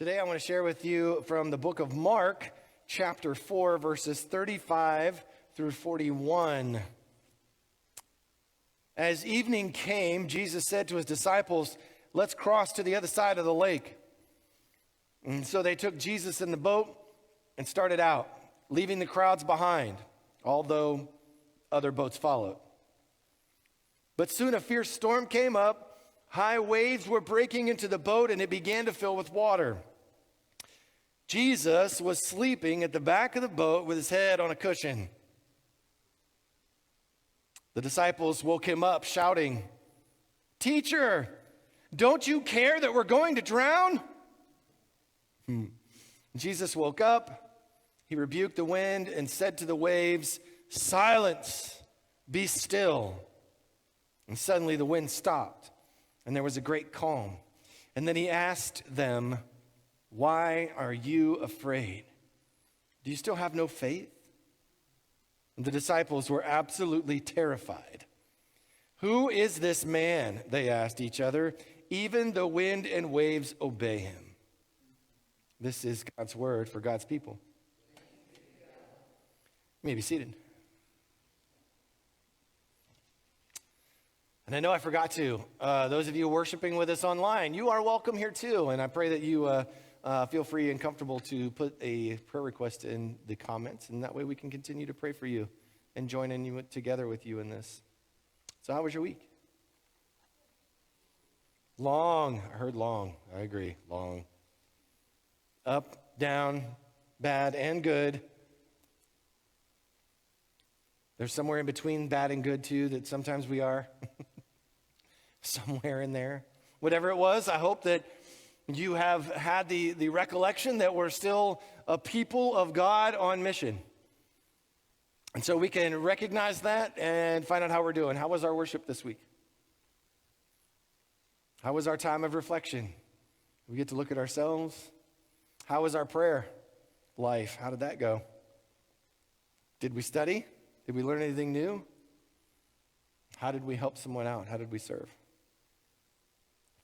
Today I want to share with you from the book of Mark, chapter 4, verses 35 through 41. As evening came, Jesus said to his disciples, "Let's cross to the other side of the lake." And so they took Jesus in the boat and started out, leaving the crowds behind, although other boats followed. But soon a fierce storm came up. High waves were breaking into the boat, and it began to fill with water. Jesus was sleeping at the back of the boat with his head on a cushion. The disciples woke him up, shouting, "Teacher, don't you care that we're going to drown?" Jesus woke up. He rebuked the wind and said to the waves, "Silence, be still." And suddenly the wind stopped, and there was a great calm. And then he asked them, "Why are you afraid? Do you still have no faith?" And the disciples were absolutely terrified. "Who is this man?" they asked each other. "Even the wind and waves obey him." This is God's word for God's people. You may be seated. And I know I forgot to. Those of you worshiping with us online, you are welcome here too. And I pray that you feel free and comfortable to put a prayer request in the comments. And that way we can continue to pray for you and join in you together with you in this. So how was your week? Long. I heard long. I agree. Long. Up, down, bad, and good. There's somewhere in between bad and good too that sometimes we are. Somewhere in there. Whatever it was, I hope that you have had the recollection that we're still a people of God on mission. And so we can recognize that and find out how we're doing. How was our worship this week? How was our time of reflection? We get to look at ourselves. How was our prayer life? How did that go? Did we study? Did we learn anything new? How did we help someone out? How did we serve?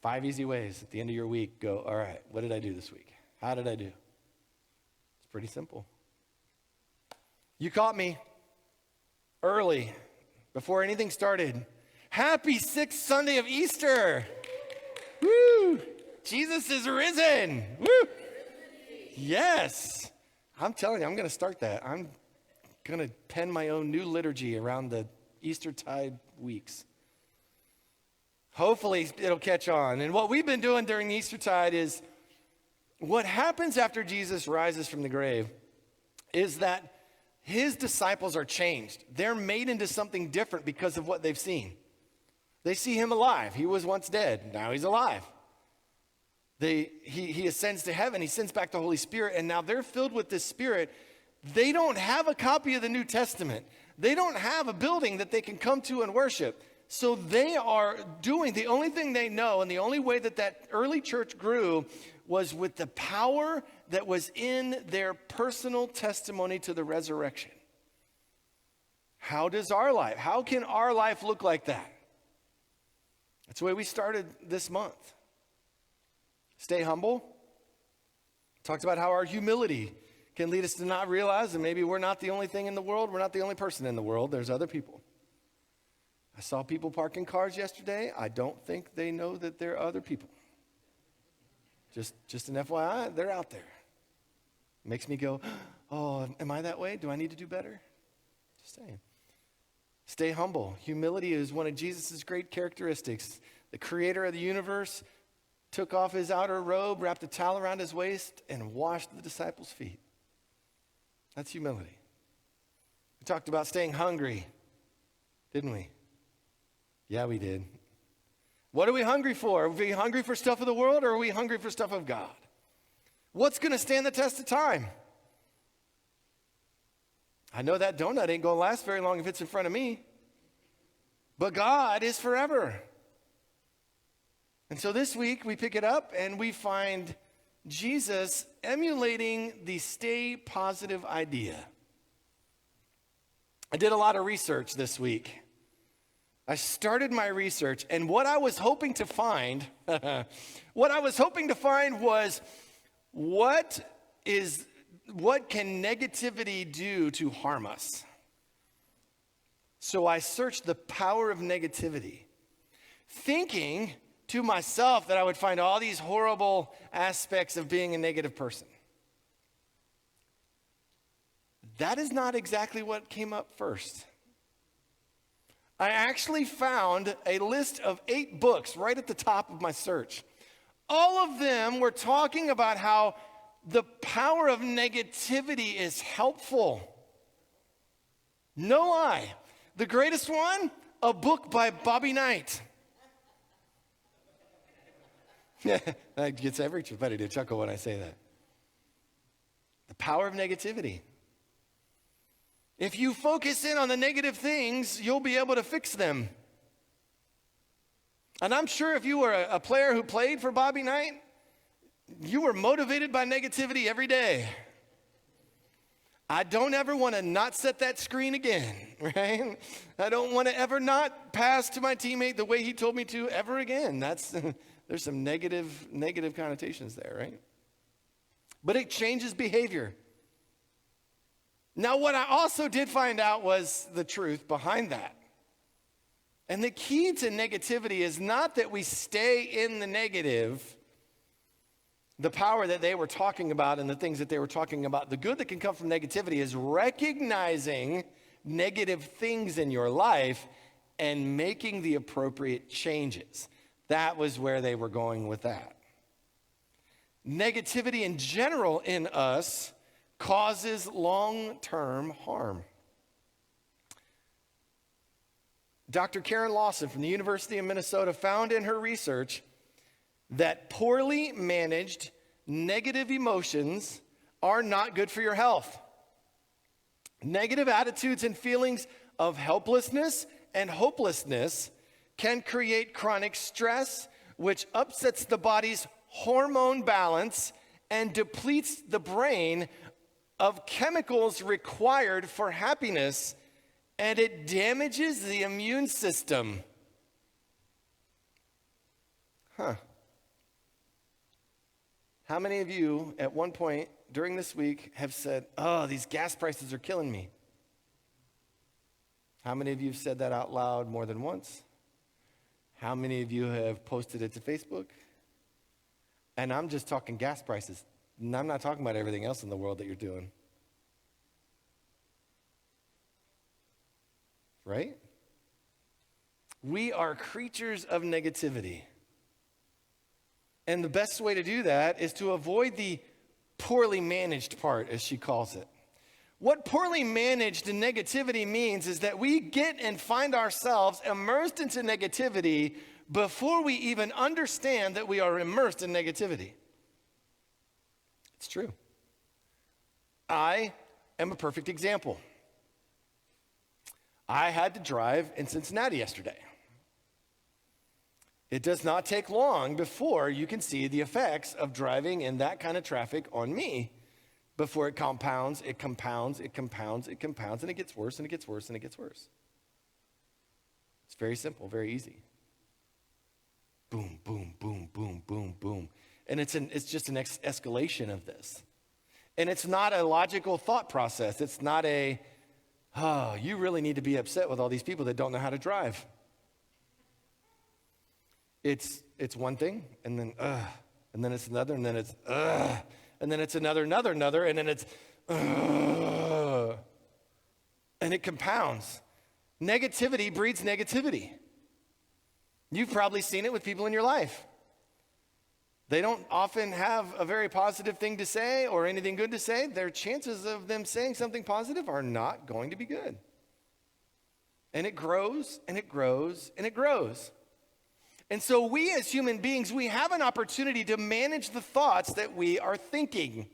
5 easy ways at the end of your week. Go, all right, what did I do this week? How did I do? It's pretty simple. You caught me early, before anything started. Happy 6th Sunday of Easter. Woo! Jesus is risen. Woo! Yes. I'm telling you, I'm going to start that. I'm going to pen my own new liturgy around the Eastertide weeks. Hopefully it'll catch on. And what we've been doing during the Eastertide is what happens after Jesus rises from the grave is that his disciples are changed. They're made into something different because of what they've seen. They see him alive. He was once dead. Now he's alive. He ascends to heaven. He sends back the Holy Spirit. And now they're filled with this Spirit. They don't have a copy of the New Testament. They don't have a building that they can come to and worship. So they are doing the only thing they know, and the only way that early church grew was with the power that was in their personal testimony to the resurrection. How can our life look like that? That's the way we started this month. Stay humble. Talked about how our humility can lead us to not realize that maybe we're not the only thing in the world. We're not the only person in the world. There's other people. I saw people parking cars yesterday. I don't think they know that there are other people. Just an FYI, they're out there. Makes me go, oh, am I that way? Do I need to do better? Just saying. Stay humble. Humility is one of Jesus' great characteristics. The creator of the universe took off his outer robe, wrapped a towel around his waist, and washed the disciples' feet. That's humility. We talked about staying hungry, didn't we? Yeah, we did. What are we hungry for? Are we hungry for stuff of the world, or are we hungry for stuff of God? What's going to stand the test of time? I know that donut ain't going to last very long if it's in front of me. But God is forever. And so this week we pick it up and we find Jesus emulating the stay positive idea. I did a lot of research this week. I started my research, and what I was hoping to find was what can negativity do to harm us? So I searched the power of negativity, thinking to myself that I would find all these horrible aspects of being a negative person. That is not exactly what came up first. I actually found a list of 8 books right at the top of my search. All of them were talking about how the power of negativity is helpful. No lie. The greatest one, a book by Bobby Knight. That gets everybody to chuckle when I say that. The power of negativity. If you focus in on the negative things, you'll be able to fix them. And I'm sure if you were a player who played for Bobby Knight, you were motivated by negativity every day. I don't ever want to not set that screen again, right? I don't want to ever not pass to my teammate the way he told me to ever again. There's some negative connotations there, right? But it changes behavior. Now, what I also did find out was the truth behind that. And the key to negativity is not that we stay in the negative. The power that they were talking about and the things that they were talking about, the good that can come from negativity is recognizing negative things in your life and making the appropriate changes. That was where they were going with that. Negativity in general in us causes long-term harm. Dr. Karen Lawson from the University of Minnesota found in her research that poorly managed negative emotions are not good for your health. Negative attitudes and feelings of helplessness and hopelessness can create chronic stress, which upsets the body's hormone balance and depletes the brain of chemicals required for happiness, and it damages the immune system. How many of you at one point during this week have said, "Oh, these gas prices are killing me"? How many of you have said that out loud more than once? How many of you have posted it to Facebook? And I'm just talking gas prices. And I'm not talking about everything else in the world that you're doing. Right? We are creatures of negativity. And the best way to do that is to avoid the poorly managed part, as she calls it. What poorly managed negativity means is that we get and find ourselves immersed into negativity before we even understand that we are immersed in negativity. It's true. I am a perfect example. I had to drive in Cincinnati yesterday. It does not take long before you can see the effects of driving in that kind of traffic on me before it compounds, and it gets worse, and it gets worse, and it gets worse. It's very simple, very easy. Boom, boom, boom, boom, boom, boom. And it's just an escalation of this. And it's not a logical thought process. It's not you really need to be upset with all these people that don't know how to drive. It's one thing, and then it's another, and then it's and then it's another, and then it's and it compounds. Negativity breeds negativity. You've probably seen it with people in your life. They don't often have a very positive thing to say or anything good to say. Their chances of them saying something positive are not going to be good. And it grows, and it grows, and it grows. And so we as human beings, we have an opportunity to manage the thoughts that we are thinking.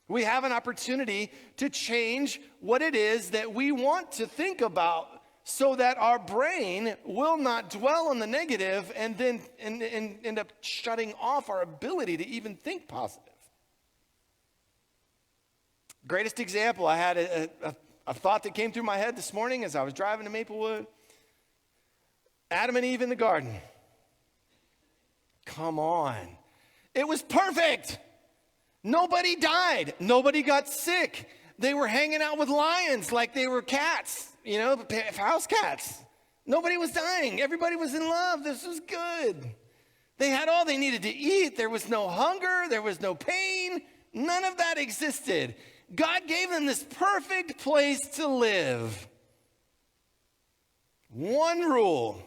We have an opportunity to change what it is that we want to think about so that our brain will not dwell on the negative and then end up shutting off our ability to even think positive. Greatest example, I had a thought that came through my head this morning as I was driving to Maplewood. Adam and Eve in the garden. Come on. It was perfect. Nobody died. Nobody got sick. They were hanging out with lions like they were cats, house cats. Nobody was dying. Everybody was in love. This was good. They had all they needed to eat. There was no hunger. There was no pain. None of that existed. God gave them this perfect place to live. One rule.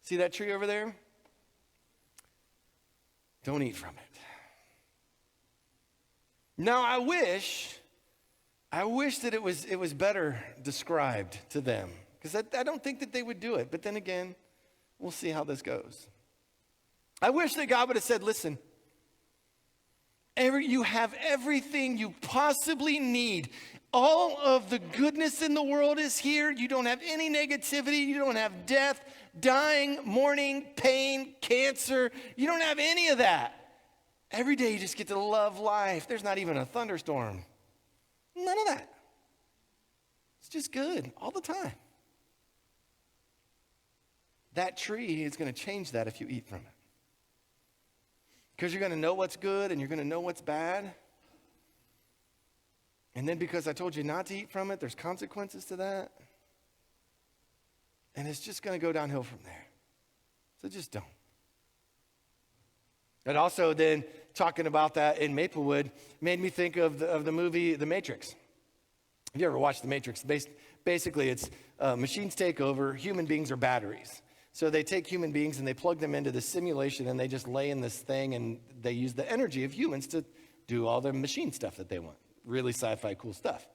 See that tree over there? Don't eat from it. Now, I wish that it was better described to them, because I don't think that they would do it. But then again, we'll see how this goes. I wish that God would have said, listen, you have everything you possibly need. All of the goodness in the world is here. You don't have any negativity. You don't have death, dying, mourning, pain, cancer. You don't have any of that. Every day you just get to love life. There's not even a thunderstorm. None of that. It's just good all the time. That tree is going to change that if you eat from it. Because you're going to know what's good and you're going to know what's bad. And then because I told you not to eat from it, there's consequences to that. And it's just going to go downhill from there. So just don't. And also then talking about that in Maplewood made me think of the movie The Matrix. Have you ever watched The Matrix? Basically, it's machines take over, human beings are batteries. So they take human beings and they plug them into this simulation and they just lay in this thing and they use the energy of humans to do all the machine stuff that they want. Really sci-fi cool stuff.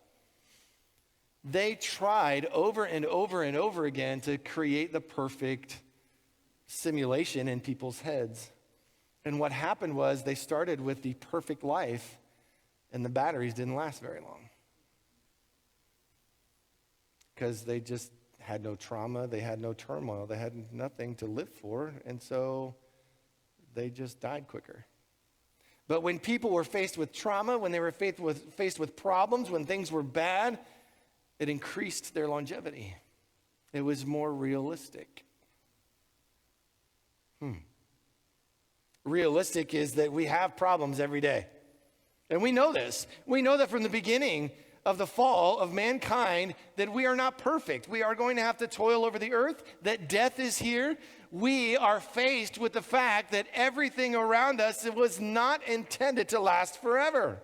They tried over and over and over again to create the perfect simulation in people's heads. And what happened was they started with the perfect life and the batteries didn't last very long. Because they just had no trauma, they had no turmoil, they had nothing to live for, and so they just died quicker. But when people were faced with trauma, when they were faced with problems, when things were bad, it increased their longevity. It was more realistic. Realistic is that we have problems every day. And we know this. We know that from the beginning of the fall of mankind that we are not perfect. We are going to have to toil over the earth, that death is here. We are faced with the fact that everything around us, it was not intended to last forever.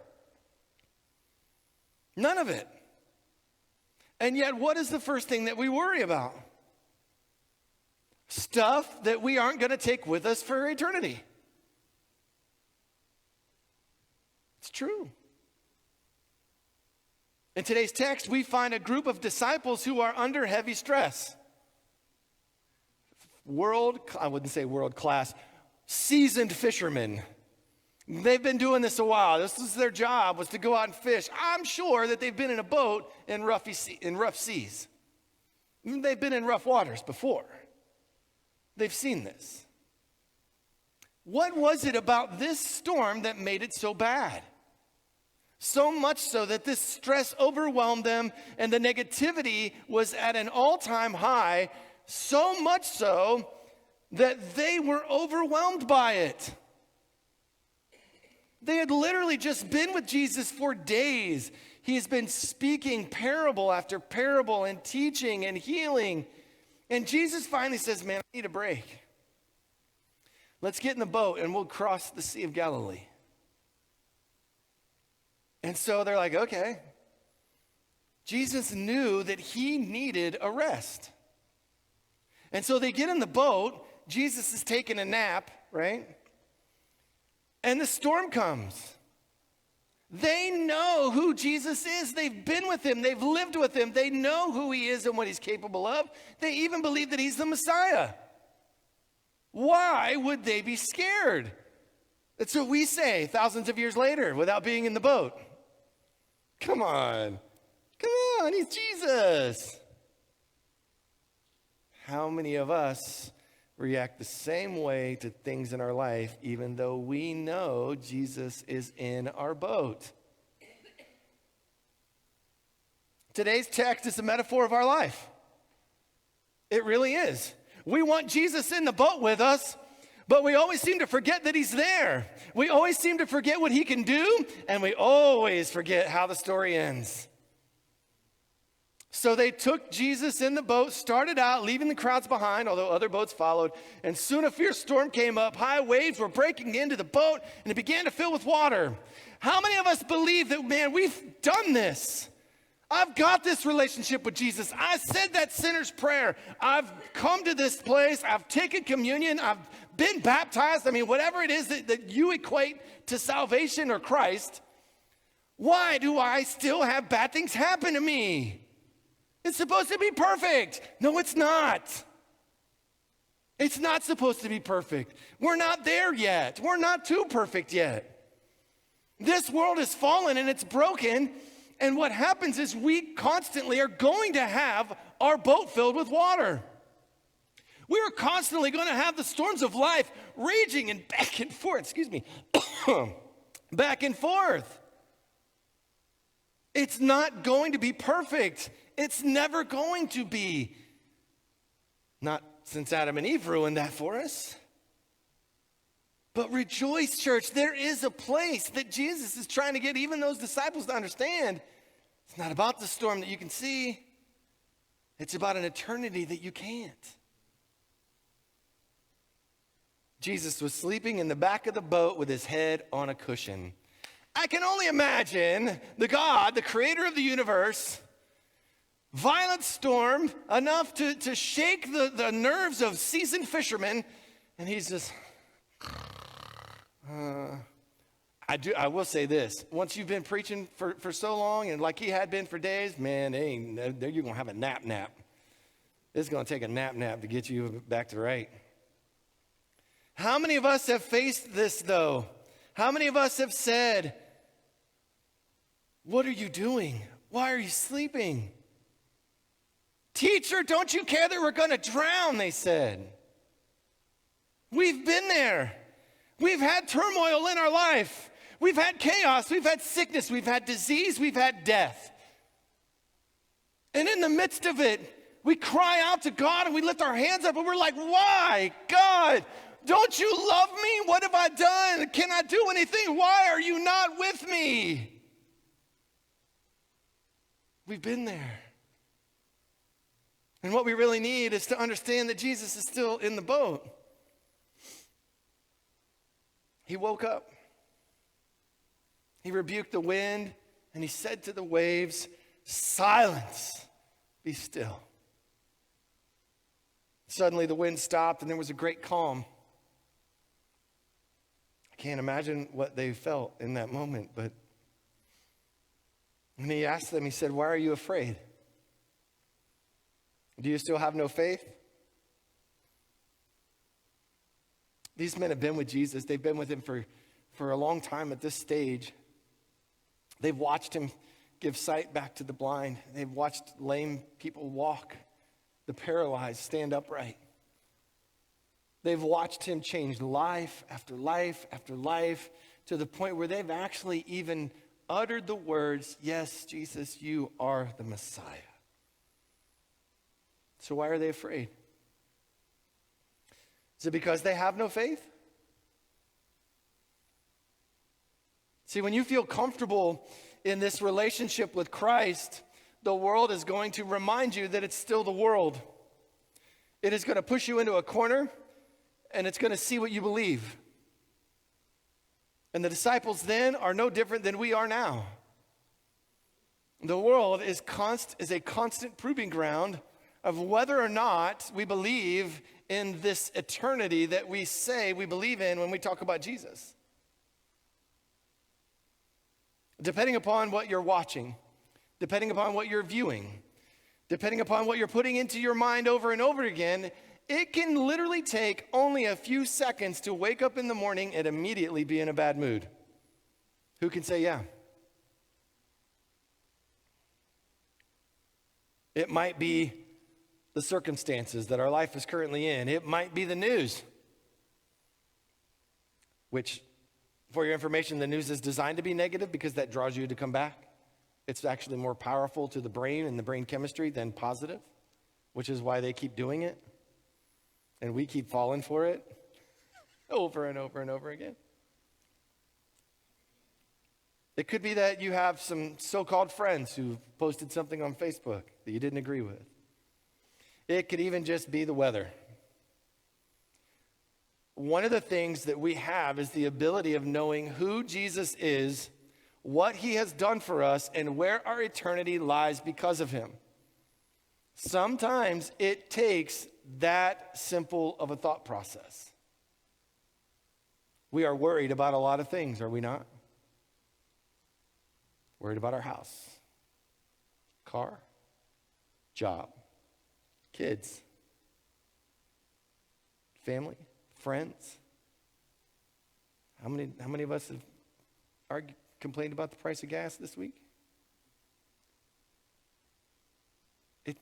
None of it. And yet, what is the first thing that we worry about? Stuff that we aren't going to take with us for eternity. It's true. In today's text, we find a group of disciples who are under heavy stress. I wouldn't say world class, seasoned fishermen. They've been doing this a while. This is their job, was to go out and fish. I'm sure that they've been in a boat in rough seas. They've been in rough waters before. They've seen this. What was it about this storm that made it so bad? So much so that this stress overwhelmed them and the negativity was at an all-time high, so much so that they were overwhelmed by it. They had literally just been with Jesus for days. He has been speaking parable after parable and teaching and healing. And Jesus finally says, man, I need a break. Let's get in the boat and we'll cross the Sea of Galilee. And so they're like, okay. Jesus knew that he needed a rest. And so they get in the boat. Jesus is taking a nap, right? And the storm comes. They know who Jesus is. They've been with him. They've lived with him. They know who he is and what he's capable of. They even believe that he's the Messiah. Why would they be scared? That's what we say thousands of years later without being in the boat. Come on, he's Jesus. How many of us react the same way to things in our life, even though we know Jesus is in our boat? Today's text is a metaphor of our life. It really is. We want Jesus in the boat with us, But we always seem to forget that he's there. We always seem to forget what he can do, and we always forget how the story ends. So they took Jesus in the boat, started out, leaving the crowds behind, although other boats followed. And soon a fierce storm came up. High waves were breaking into the boat, and it began to fill with water. How many of us believe that, man, we've done this? I've got this relationship with Jesus. I said that sinner's prayer. I've come to this place. I've taken communion. I've been baptized. I mean, whatever it is that you equate to salvation or Christ. Why do I still have bad things happen to me? It's supposed to be perfect. No, it's not. It's not supposed to be perfect. We're not there yet. We're not too perfect yet. This world is fallen and it's broken. And what happens is we constantly are going to have our boat filled with water. We are constantly going to have the storms of life raging and back and forth, back and forth. It's not going to be perfect. It's never going to be. Not since Adam and Eve ruined that for us. But rejoice, church, there is a place that Jesus is trying to get even those disciples to understand. It's not about the storm that you can see. It's about an eternity that you can't. Jesus was sleeping in the back of the boat with his head on a cushion. I can only imagine the God, the creator of the universe, violent storm, enough to shake the nerves of seasoned fishermen, and he's just, I will say this. Once you've been preaching for so long, and like he had been for days, man, you're going to have a nap. It's going to take a nap to get you back to right. How many of us have faced this, though? How many of us have said, what are you doing? Why are you sleeping? Teacher, don't you care that we're going to drown, they said. We've been there. We've had turmoil in our life. We've had chaos. We've had sickness. We've had disease. We've had death. And in the midst of it, we cry out to God and we lift our hands up and we're like, why? God, don't you love me? What have I done? Can I do anything? Why are you not with me? We've been there. And what we really need is to understand that Jesus is still in the boat. He woke up. He rebuked the wind and he said to the waves, silence, be still. Suddenly the wind stopped and there was a great calm. I can't imagine what they felt in that moment, but when he asked them, he said, why are you afraid? Do you still have no faith? These men have been with Jesus. They've been with him for a long time at this stage. They've watched him give sight back to the blind. They've watched lame people walk, the paralyzed stand upright. They've watched him change life after life after life to the point where they've actually even uttered the words, yes, Jesus, you are the Messiah. So why are they afraid? Is it because they have no faith? See, when you feel comfortable in this relationship with Christ, the world is going to remind you that it's still the world. It is going to push you into a corner, and it's going to see what you believe. And the disciples then are no different than we are now. The world is a constant proving ground of whether or not we believe in this eternity that we say we believe in when we talk about Jesus. Depending upon what you're watching, depending upon what you're viewing, depending upon what you're putting into your mind over and over again, it can literally take only a few seconds to wake up in the morning and immediately be in a bad mood. Who can say yeah? It might be the circumstances that our life is currently in. It might be the news, which, for your information, the news is designed to be negative because that draws you to come back. It's actually more powerful to the brain and the brain chemistry than positive, which is why they keep doing it. And we keep falling for it. over and over and over again. It could be that you have some so-called friends who posted something on Facebook that you didn't agree with. It could even just be the weather. One of the things that we have is the ability of knowing who Jesus is, what he has done for us, and where our eternity lies because of him. Sometimes it takes that simple of a thought process. We are worried about a lot of things, are we not? Worried about our house, car, job, kids, family, friends. How many of us have complained about the price of gas this week?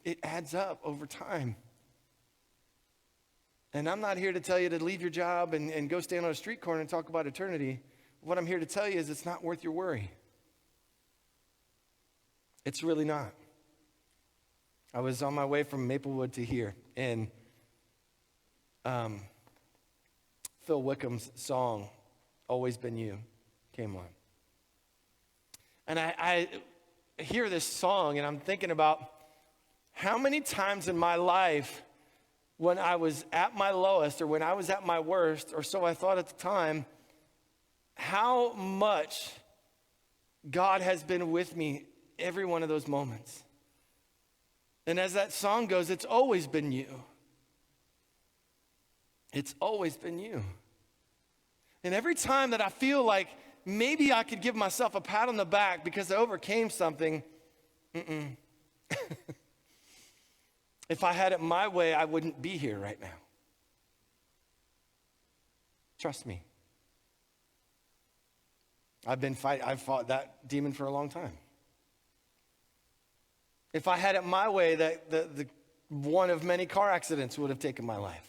It adds up over time. And I'm not here to tell you to leave your job and go stand on a street corner and talk about eternity. What I'm here to tell you is it's not worth your worry. It's really not. I was on my way from Maplewood to here, and Phil Wickham's song, Always Been You, came on. And I hear this song, and I'm thinking about how many times in my life when I was at my lowest or when I was at my worst, or so I thought at the time, how much God has been with me every one of those moments. And as that song goes, it's always been you. It's always been you. And every time that I feel like maybe I could give myself a pat on the back because I overcame something, if I had it my way, I wouldn't be here right now. Trust me. I've fought that demon for a long time. If I had it my way, the one of many car accidents would have taken my life.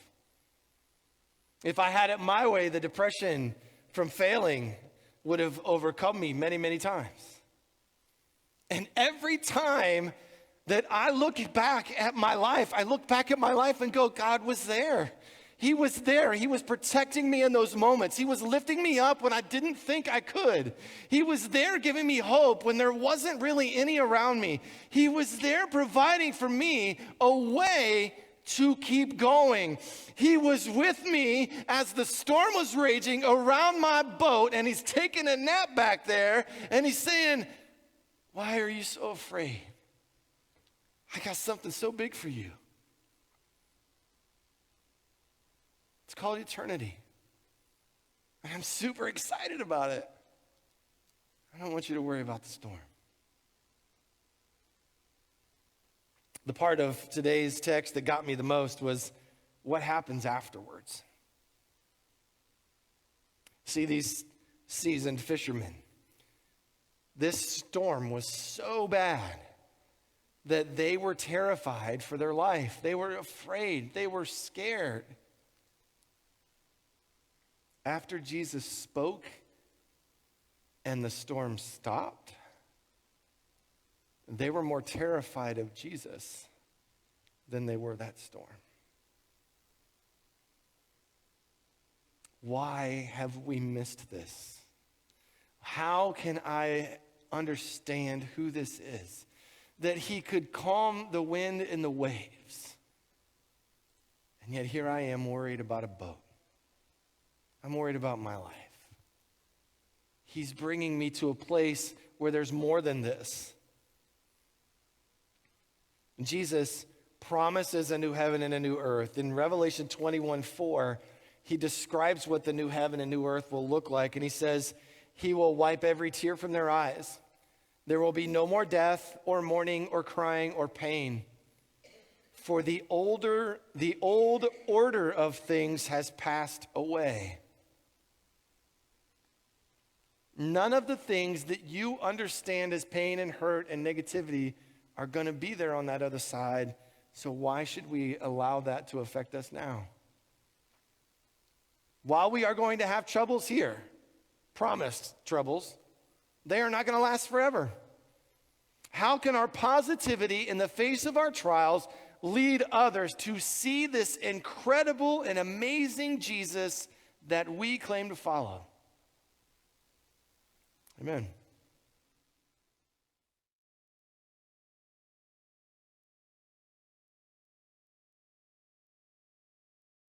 If I had it my way, the depression from failing would have overcome me many, many times. And every time that I look back at my life, and go, God was there. He was there. He was protecting me in those moments. He was lifting me up when I didn't think I could. He was there giving me hope when there wasn't really any around me. He was there providing for me a way to keep going. He was with me as the storm was raging around my boat, and he's taking a nap back there, and he's saying, why are you so afraid? I got something so big for you. It's called eternity. And I'm super excited about it. I don't want you to worry about the storm. The part of today's text that got me the most was what happens afterwards. See, these seasoned fishermen, this storm was so bad that they were terrified for their life. They were afraid. They were scared. After Jesus spoke and the storm stopped, they were more terrified of Jesus than they were that storm. Why have we missed this? How can I understand who this is? That he could calm the wind and the waves. And yet here I am worried about a boat. I'm worried about my life. He's bringing me to a place where there's more than this. Jesus promises a new heaven and a new earth. In Revelation 21:4, he describes what the new heaven and new earth will look like. And he says, he will wipe every tear from their eyes. There will be no more death or mourning or crying or pain. For the old order of things has passed away. None of the things that you understand as pain and hurt and negativity are going to be there on that other side. So why should we allow that to affect us now? While we are going to have troubles here, promised troubles, they are not going to last forever. How can our positivity in the face of our trials lead others to see this incredible and amazing Jesus that we claim to follow. Amen.